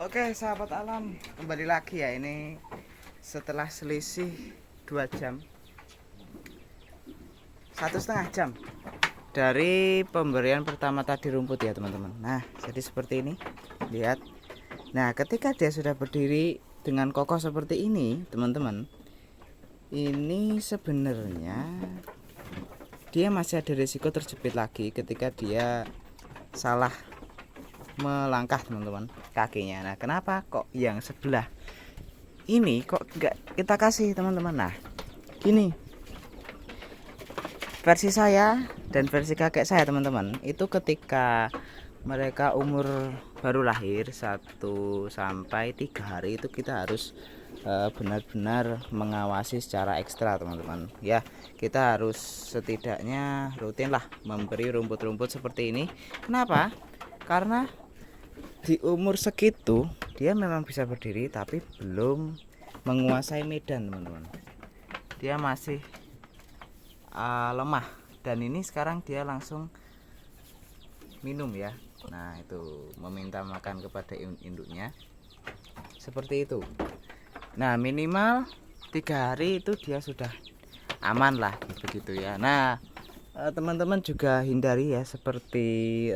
Oke, sahabat alam, kembali lagi ya. Ini setelah selisih 2 jam, 1,5 jam dari pemberian pertama tadi rumput ya teman-teman. Nah, jadi seperti ini, lihat. Nah, ketika dia sudah berdiri dengan kokoh seperti ini teman-teman, ini sebenarnya dia masih ada risiko terjepit lagi ketika dia salah melangkah teman-teman kakinya. Nah, kenapa kok yang sebelah ini kok enggak kita kasih teman-teman? Nah, gini, versi saya dan versi kakek saya teman-teman, itu ketika mereka umur baru lahir 1 sampai 3 hari itu kita harus benar-benar mengawasi secara ekstra teman-teman ya. Kita harus setidaknya rutin lah memberi rumput-rumput seperti ini. Kenapa? Karena di umur segitu dia memang bisa berdiri tapi belum menguasai medan teman-teman. Dia masih lemah, dan ini sekarang dia langsung minum ya. Nah, itu meminta makan kepada induknya seperti itu. Nah, minimal 3 hari itu dia sudah aman lah begitu ya. Nah, teman-teman juga hindari ya seperti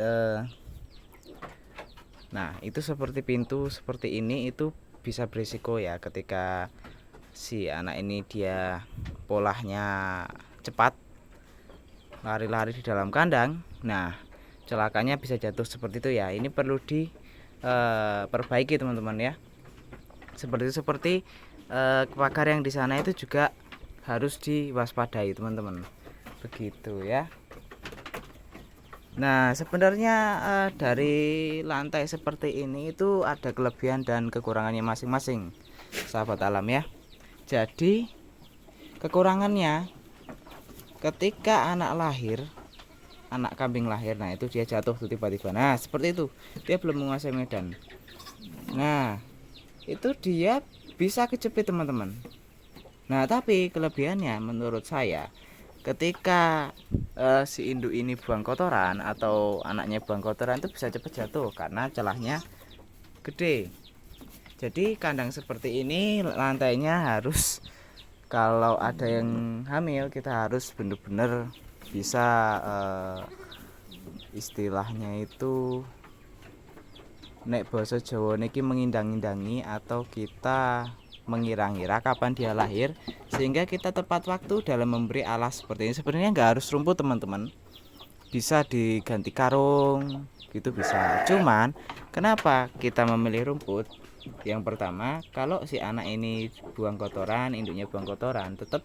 nah, itu seperti pintu seperti ini itu bisa berisiko ya ketika si anak ini dia polanya cepat lari-lari di dalam kandang. Nah, celakanya bisa jatuh seperti itu ya. Ini perlu diperbaiki teman-teman ya. Seperti pagar yang di sana itu juga harus diwaspadai teman-teman. Begitu ya. Nah, sebenarnya dari lantai seperti ini itu ada kelebihan dan kekurangannya masing-masing, sahabat alam ya. Jadi kekurangannya ketika anak kambing lahir, nah itu dia jatuh tuh tiba-tiba. Nah, seperti itu. Dia belum menguasai medan. Nah, itu dia bisa kejepit teman-teman. Nah, tapi kelebihannya menurut saya ketika si induk ini buang kotoran atau anaknya buang kotoran itu bisa cepat jatuh karena celahnya gede. Jadi kandang seperti ini lantainya harus, kalau ada yang hamil kita harus benar-benar bisa istilahnya itu nek basa Jawa niki mengindang-indangi atau kita mengira-ngira kapan dia lahir sehingga kita tepat waktu dalam memberi alas seperti ini. Sebenarnya nggak harus rumput teman-teman, bisa diganti karung gitu bisa. Cuman kenapa kita memilih rumput? Yang pertama, kalau si anak ini buang kotoran, induknya buang kotoran, tetap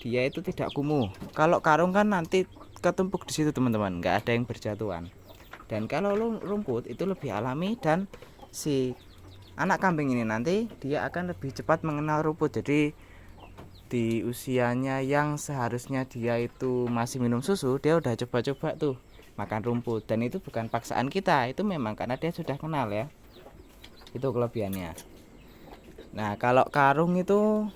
dia itu tidak kumuh. Kalau karung kan nanti ketumpuk di situ teman-teman, nggak ada yang berjatuhan. Dan kalau rumput itu lebih alami, dan si anak kambing ini nanti dia akan lebih cepat mengenal rumput. Jadi di usianya yang seharusnya dia itu masih minum susu, dia udah coba-coba tuh makan rumput, dan itu bukan paksaan kita, itu memang karena dia sudah kenal ya. Itu kelebihannya. Nah, kalau karung itu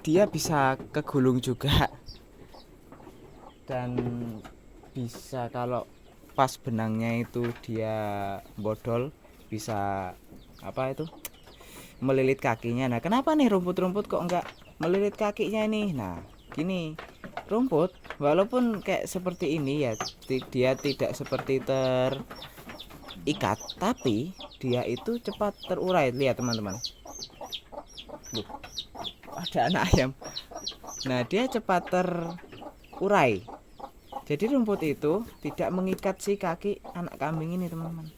dia bisa kegulung juga, dan bisa kalau pas benangnya itu dia bodol bisa apa itu melilit kakinya. Nah, kenapa nih rumput-rumput kok enggak melilit kakinya ini? Nah, gini, rumput walaupun kayak seperti ini ya, dia tidak seperti terikat, tapi dia itu cepat terurai. Lihat teman-teman, ada anak ayam. Nah, dia cepat terurai. Jadi rumput itu tidak mengikat si kaki anak kambing ini teman-teman.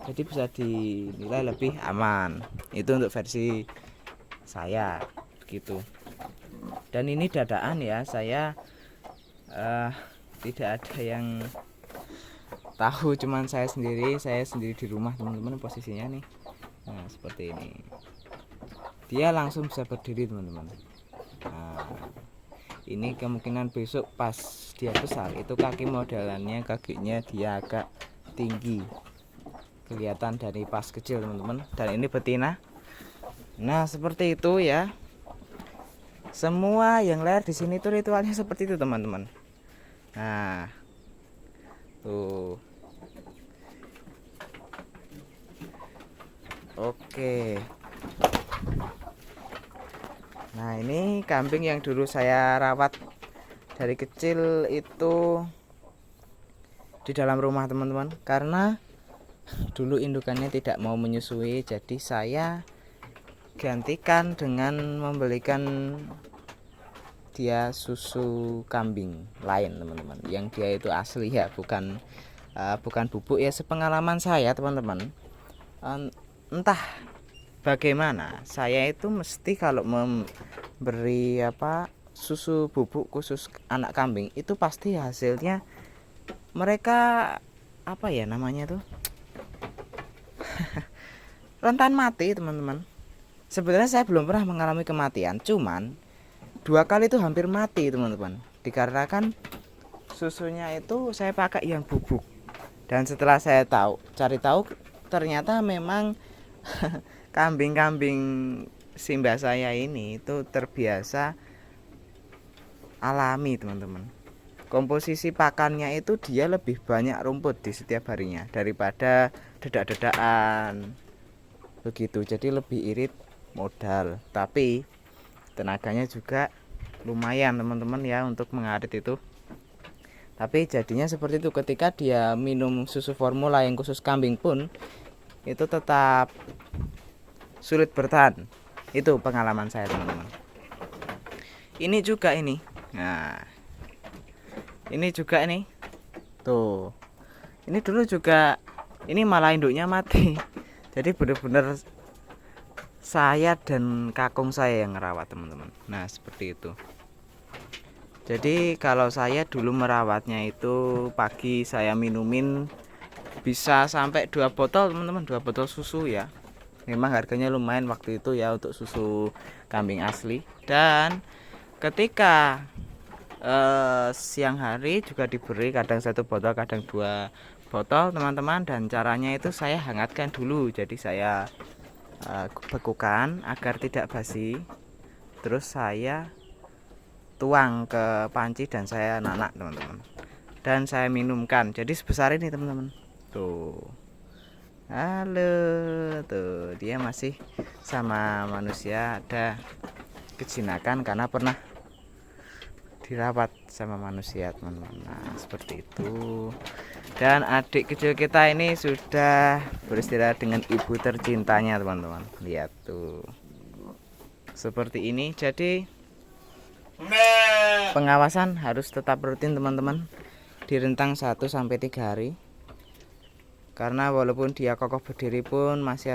Jadi bisa dinilai lebih aman. Itu untuk versi saya begitu. Dan ini dadaan ya, saya tidak ada yang tahu, cuman saya sendiri di rumah teman-teman posisinya nih. Nah, seperti ini. Dia langsung bisa berdiri teman-teman. Nah, ini kemungkinan besok pas dia besar itu kaki modelannya, kakinya dia agak tinggi kelihatan dari pas kecil teman-teman. Dan ini betina. Nah, seperti itu ya. Semua yang lahir di sini tuh ritualnya seperti itu teman-teman. Nah, tuh Oke. Nah, ini kambing yang dulu saya rawat dari kecil itu di dalam rumah teman-teman, karena dulu indukannya tidak mau menyusui, jadi saya gantikan dengan membelikan dia susu kambing lain teman-teman, yang dia itu asli ya, bukan bubuk ya. Sepengalaman saya teman-teman, entah bagaimana, saya itu mesti kalau memberi susu bubuk khusus anak kambing itu pasti hasilnya mereka namanya tuh rentan mati teman-teman. Sebenarnya saya belum pernah mengalami kematian, cuman 2 kali itu hampir mati teman-teman, dikarenakan susunya itu saya pakai yang bubuk. Dan setelah saya cari tahu, ternyata memang kambing-kambing Simba saya ini itu terbiasa alami teman-teman. Komposisi pakannya itu dia lebih banyak rumput di setiap harinya daripada dedak-dedakan begitu. Jadi lebih irit modal, tapi tenaganya juga lumayan teman-teman ya untuk mengarit itu. Tapi jadinya seperti itu, ketika dia minum susu formula yang khusus kambing pun itu tetap sulit bertahan. Itu pengalaman saya teman-teman. Ini juga ini. Nah, ini juga ini. Tuh. Ini dulu juga ini malah induknya mati. Jadi benar-benar saya dan kakung saya yang merawat teman-teman. Nah, seperti itu. Jadi kalau saya dulu merawatnya itu pagi saya minumin bisa sampai 2 botol teman-teman, 2 botol susu ya. Memang harganya lumayan waktu itu ya untuk susu kambing asli. Dan ketika siang hari juga diberi kadang 1 botol kadang 2 botol teman-teman. Dan caranya itu saya hangatkan dulu, jadi saya bekukan agar tidak basi, terus saya tuang ke panci dan saya nanak teman-teman, dan saya minumkan. Jadi sebesar ini teman-teman. Tuh, halo, tuh dia masih sama manusia, ada kejinakan karena pernah dirawat sama manusia teman-teman. Nah, seperti itu. Dan adik kecil kita ini sudah beristirahat dengan ibu tercintanya teman-teman. Lihat tuh, seperti ini. Jadi pengawasan harus tetap rutin teman-teman, di rentang 1-3 hari, karena walaupun dia kokoh berdiri pun masih